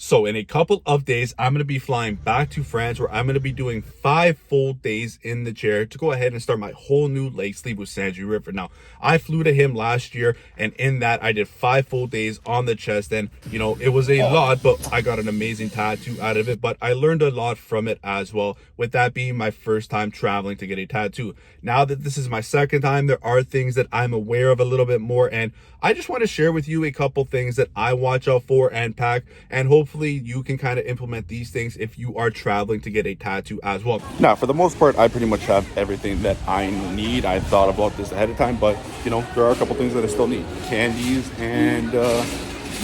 So in a couple of days, I'm going to be flying back to France where I'm going to be doing 5 full days in the chair to go ahead and start my whole new leg sleeve with Sanji River. Now, I flew to him last year, and in that I did 5 full days on the chest, and you know, it was a lot, but I got an amazing tattoo out of it, but I learned a lot from it as well, with that being my first time traveling to get a tattoo. Now that this is my second time, there are things that I'm aware of a little bit more, and I just want to share with you a couple things that I watch out for and pack, and hopefully you can kind of implement these things if you are traveling to get a tattoo as well. Now, for the most part, I pretty much have everything that I need. I thought about this ahead of time, but you know, there are a couple things that I still need. Candies and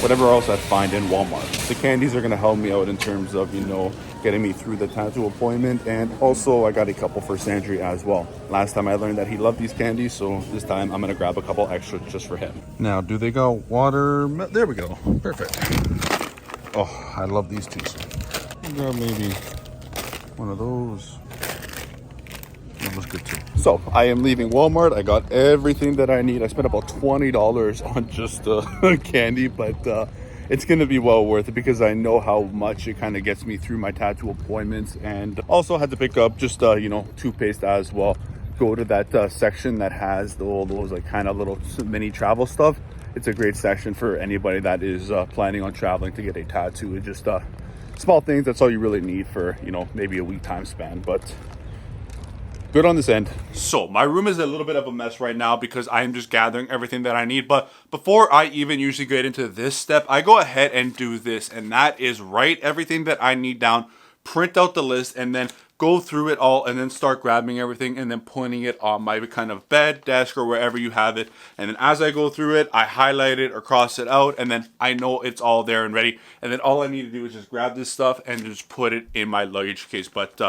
whatever else I find in Walmart. The candies are going to help me out in terms of, you know, getting me through the tattoo appointment, and also I got a couple for Sandri as well. Last time I learned that he loved these candies, so this time I'm gonna grab a couple extra just for him. Now, do they got water? There we go, perfect. Oh, I love these two. So grab maybe one of those. That looks good too. So I am leaving Walmart. I got everything that I need. I spent about $20 on just candy, but it's going to be well worth it because I know how much it kind of gets me through my tattoo appointments. And also had to pick up just, you know, toothpaste as well. Go to that section that has all those like kind of little mini travel stuff. It's a great section for anybody that is planning on traveling to get a tattoo. It's just small things. That's all you really need for, you know, maybe a week time span. But good on this end. So my room is a little bit of a mess right now because I am just gathering everything that I need. But before I even usually get into this step, I go ahead and do this. And that is write everything that I need down, print out the list, and then go through it all and then start grabbing everything and then putting it on my kind of bed, desk, or wherever you have it. And then as I go through it, I highlight it or cross it out, and then I know it's all there and ready. And then all I need to do is just grab this stuff and just put it in my luggage case. But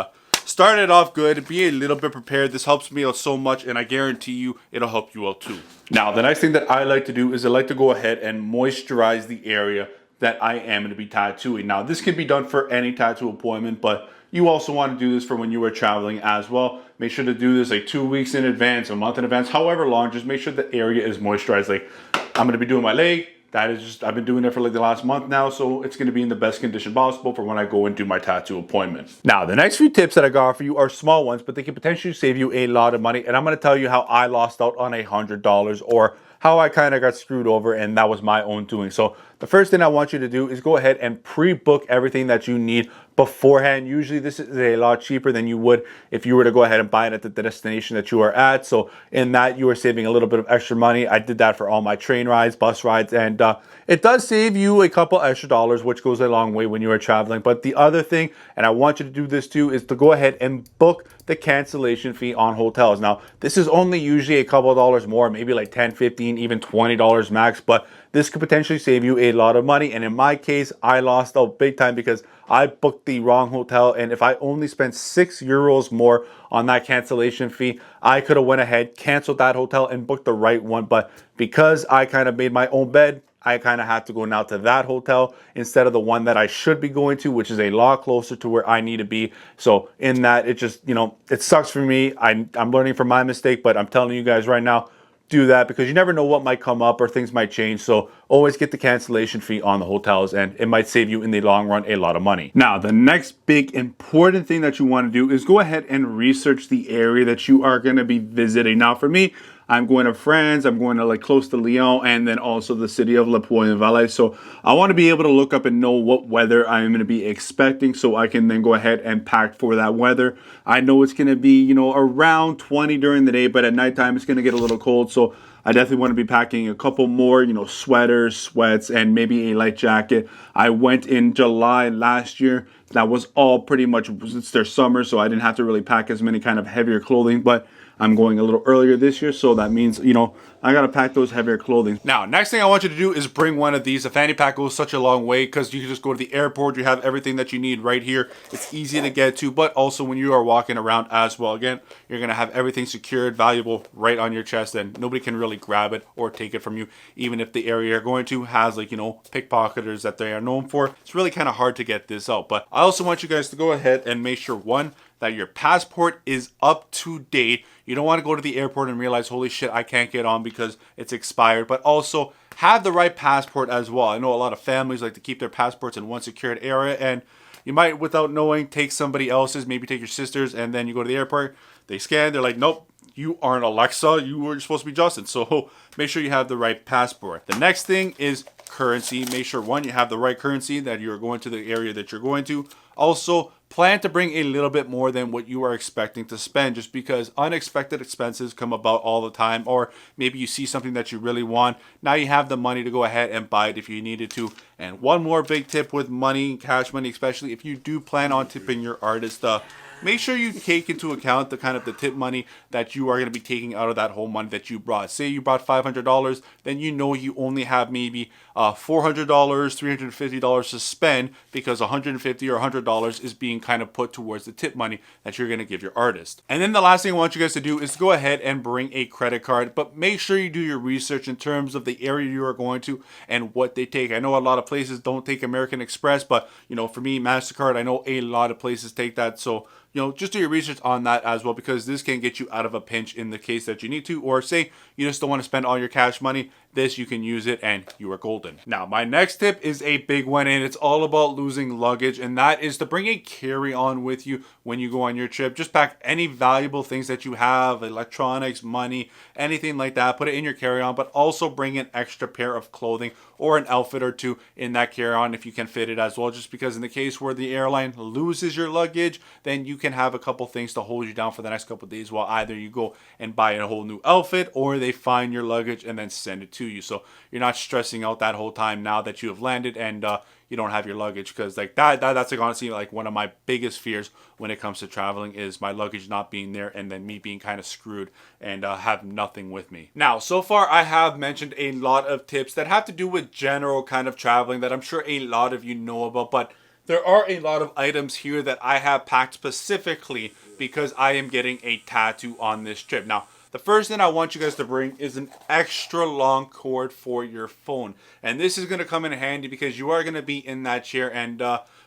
start it off good, be a little bit prepared. This helps me out so much, and I guarantee you it'll help you out too. Now, the next thing that I like to do is I like to go ahead and moisturize the area that I am going to be tattooing. Now, this can be done for any tattoo appointment, but you also want to do this for when you are traveling as well. Make sure to do this like 2 weeks in advance, a month in advance, however long. Just make sure the area is moisturized. Like I'm going to be doing my leg. That is just, I've been doing it for like the last month now, so it's going to be in the best condition possible for when I go and do my tattoo appointment. Now, the next few tips that I got for you are small ones, but they can potentially save you a lot of money. And I'm going to tell you how I lost out on $100 or how I kind of got screwed over, and that was my own doing. So the first thing I want you to do is go ahead and pre-book everything that you need beforehand. Usually this is a lot cheaper than you would if you were to go ahead and buy it at the destination that you are at. So in that, you are saving a little bit of extra money. I did that for all my train rides, bus rides, and it does save you a couple extra dollars, which goes a long way when you are traveling. But the other thing, and I want you to do this too, is to go ahead and book the cancellation fee on hotels. Now, this is only usually a couple of dollars more, maybe like 10, 15, even $20 max, but this could potentially save you a lot of money. And in my case, I lost out big time because I booked the wrong hotel. And if I only spent €6 more on that cancellation fee, I could have went ahead, canceled that hotel and booked the right one. But because I kind of made my own bed, I kind of had to go now to that hotel instead of the one that I should be going to, which is a lot closer to where I need to be. So in that, it just, you know, it sucks for me. I'm learning from my mistake, but I'm telling you guys right now, do that because you never know what might come up or things might change. So always get the cancellation fee on the hotels, and it might save you in the long run a lot of money. Now, the next big important thing that you want to do is go ahead and research the area that you are going to be visiting. Now, for me, I'm going to France. I'm going to like close to Lyon, and then also the city of Le Puy-en-Velay. So I want to be able to look up and know what weather I'm going to be expecting, so I can then go ahead and pack for that weather. I know it's going to be, you know, around 20 during the day, but at nighttime it's going to get a little cold. So I definitely want to be packing a couple more, you know, sweaters, sweats, and maybe a light jacket. I went in July last year. That was all pretty much, it's their summer, so I didn't have to really pack as many kind of heavier clothing, but I'm going a little earlier this year, so that means, you know, I gotta pack those heavier clothing. Now, next thing I want you to do is bring one of these. A fanny pack goes such a long way because you can just go to the airport. You have everything that you need right here. It's easy to get to, but also when you are walking around as well, again, you're gonna have everything secured, valuable right on your chest, and nobody can really grab it or take it from you, even if the area you're going to has, like, you know, pickpocketers that they are known for. It's really kind of hard to get this out, but I also want you guys to go ahead and make sure, one, that your passport is up to date. You don't want to go to the airport and realize, holy shit, I can't get on because it's expired. But also have the right passport as well. I know a lot of families like to keep their passports in one secured area, and you might, without knowing, take somebody else's, maybe take your sister's, and then you go to the airport, they scan, they're like, nope, you aren't Alexa, you were supposed to be Justin. So make sure you have the right passport. The next thing is currency. Make sure, one, you have the right currency, that you're going to the area that you're going to. Also, plan to bring a little bit more than what you are expecting to spend, just because unexpected expenses come about all the time, or maybe you see something that you really want. Now you have the money to go ahead and buy it if you needed to. And one more big tip with money, cash money, especially if you do plan on tipping your artist, make sure you take into account the kind of the tip money that you are going to be taking out of that whole money that you brought. Say you brought $500, then you know you only have maybe $400, $350 to spend, because $150 or $100 is being kind of put towards the tip money that you're going to give your artist. And then the last thing I want you guys to do is to go ahead and bring a credit card, but make sure you do your research in terms of the area you are going to and what they take. I know a lot of places don't take American Express, but you know, for me, MasterCard, I know a lot of places take that. So you know, just do your research on that as well, because this can get you out of a pinch in the case that you need to, or say you just don't want to spend all your cash money. This, you can use it and you are golden. Now, my next tip is a big one, and it's all about losing luggage, and that is to bring a carry-on with you when you go on your trip. Just pack any valuable things that you have, electronics, money, anything like that. Put it in your carry-on, but also bring an extra pair of clothing or an outfit or two in that carry-on if you can fit it as well, just because in the case where the airline loses your luggage, then you can have a couple things to hold you down for the next couple days, while either you go and buy a whole new outfit, or they find your luggage and then send it to you. So you're not stressing out that whole time now that you have landed and you don't have your luggage, because like that's like honestly like one of my biggest fears when it comes to traveling, is my luggage not being there and then me being kind of screwed and have nothing with me. Now, so far I have mentioned a lot of tips that have to do with general kind of traveling that I'm sure a lot of you know about, but there are a lot of items here that I have packed specifically because I am getting a tattoo on this trip. Now, the first thing I want you guys to bring is an extra long cord for your phone. And this is going to come in handy because you are going to be in that chair, and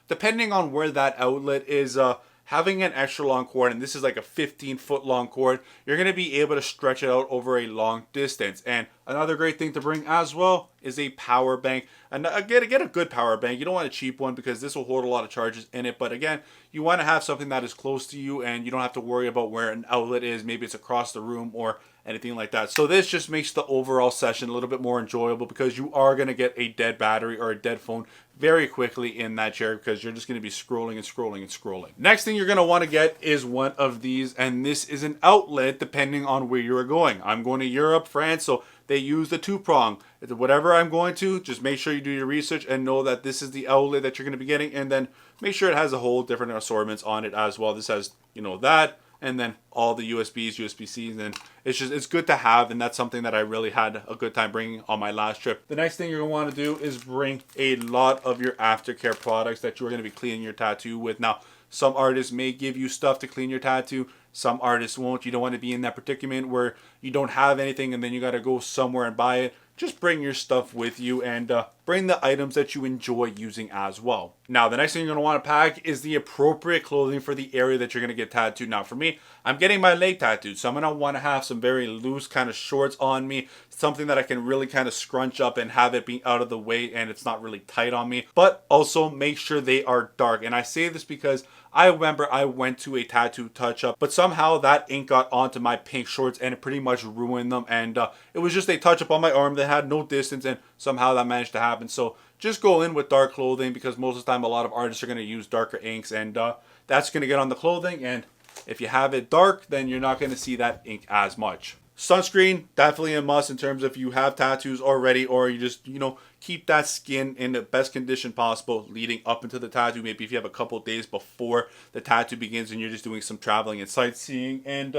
depending on where that outlet is, having an extra long cord, and this is like a 15-foot long cord, you're going to be able to stretch it out over a long distance. And another great thing to bring as well is a power bank. And get a good power bank. You don't want a cheap one, because this will hold a lot of charges in it. But again, you want to have something that is close to you, and you don't have to worry about where an outlet is. Maybe it's across the room or anything like that. So this just makes the overall session a little bit more enjoyable, because you are going to get a dead battery or a dead phone very quickly in that chair, because you're just going to be scrolling and scrolling and scrolling. Next thing you're going to want to get is one of these, and this is an outlet depending on where you are going. I'm going to Europe, France, so they use the 2-prong. Whatever I'm going to, just make sure you do your research and know that this is the outlet that you're going to be getting, and then make sure it has a whole different assortments on it as well. This has, you know, that, and then all the USBs, USB-Cs, and it's good to have, and that's something that I really had a good time bringing on my last trip. The next thing you're going to want to do is bring a lot of your aftercare products that you're going to be cleaning your tattoo with. Now, some artists may give you stuff to clean your tattoo. Some artists won't. You don't want to be in that predicament where you don't have anything and then you got to go somewhere and buy it. Just bring your stuff with you, and bring the items that you enjoy using as well. Now, the next thing you're going to want to pack is the appropriate clothing for the area that you're going to get tattooed. Now, for me, I'm getting my leg tattooed, so I'm going to want to have some very loose kind of shorts on me, something that I can really kind of scrunch up and have it be out of the way and it's not really tight on me. But also make sure they are dark. And I say this because I remember I went to a tattoo touch-up, but somehow that ink got onto my pink shorts and it pretty much ruined them. And it was just a touch-up on my arm that had no distance, and somehow that managed to happen. So just go in with dark clothing, because most of the time a lot of artists are going to use darker inks, and that's going to get on the clothing. And if you have it dark, then you're not going to see that ink as much. Sunscreen, definitely a must in terms of if you have tattoos already, or you just, you know, keep that skin in the best condition possible leading up into the tattoo. Maybe if you have a couple days before the tattoo begins and you're just doing some traveling and sightseeing. And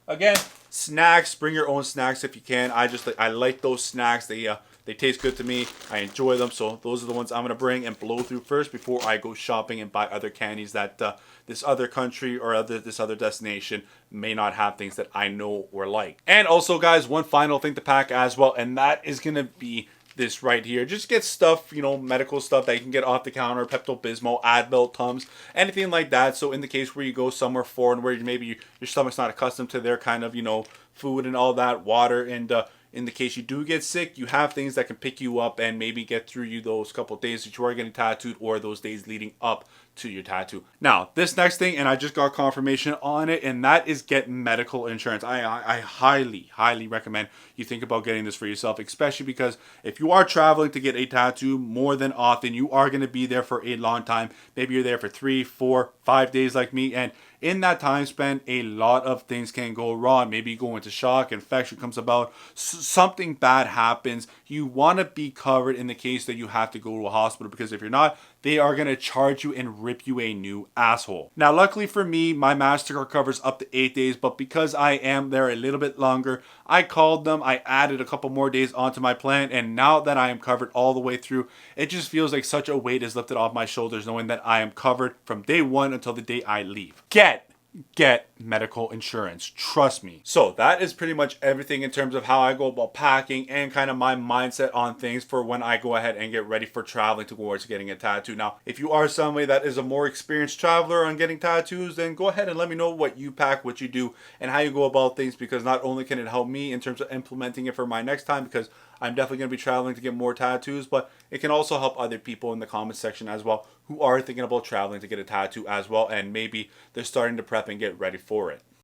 again, snacks, bring your own snacks if you can. I like those snacks. They taste good to me. I enjoy them. So those are the ones I'm going to bring and blow through first before I go shopping and buy other candies that this other country or this other destination may not have, things that I know or like. And also, guys, one final thing to pack as well, and that is going to be this right here. Just get stuff, you know, medical stuff that you can get off the counter, Pepto-Bismol, Advil, Tums, anything like that. So in the case where you go somewhere foreign where maybe your stomach's not accustomed to their kind of, you know, food and all that, water, and in the case you do get sick, you have things that can pick you up and maybe get through you those couple days that you are getting tattooed or those days leading up to your tattoo. Now, this next thing, and I just got confirmation on it, and that is get medical insurance. I highly recommend you think about getting this for yourself, especially because if you are traveling to get a tattoo, more than often you are going to be there for a long time. Maybe you're there for 3, 4, 5 days like me, and in that time span, a lot of things can go wrong. Maybe you go into shock, infection comes about, something bad happens. You want to be covered in the case that you have to go to a hospital, because if you're not, they are going to charge you and rip you a new asshole. Now, luckily for me, my MasterCard covers up to 8 days, but because I am there a little bit longer, I called them, I added a couple more days onto my plan, and now that I am covered all the way through, it just feels like such a weight is lifted off my shoulders knowing that I am covered from day one until the day I leave. Get medical insurance. Trust me. So that is pretty much everything in terms of how I go about packing and kind of my mindset on things for when I go ahead and get ready for traveling towards getting a tattoo. Now, if you are somebody that is a more experienced traveler on getting tattoos, then go ahead and let me know what you pack, what you do, and how you go about things, because not only can it help me in terms of implementing it for my next time, because I'm definitely going to be traveling to get more tattoos, but it can also help other people in the comment section as well who are thinking about traveling to get a tattoo as well, and maybe they're starting to prep and get ready for it.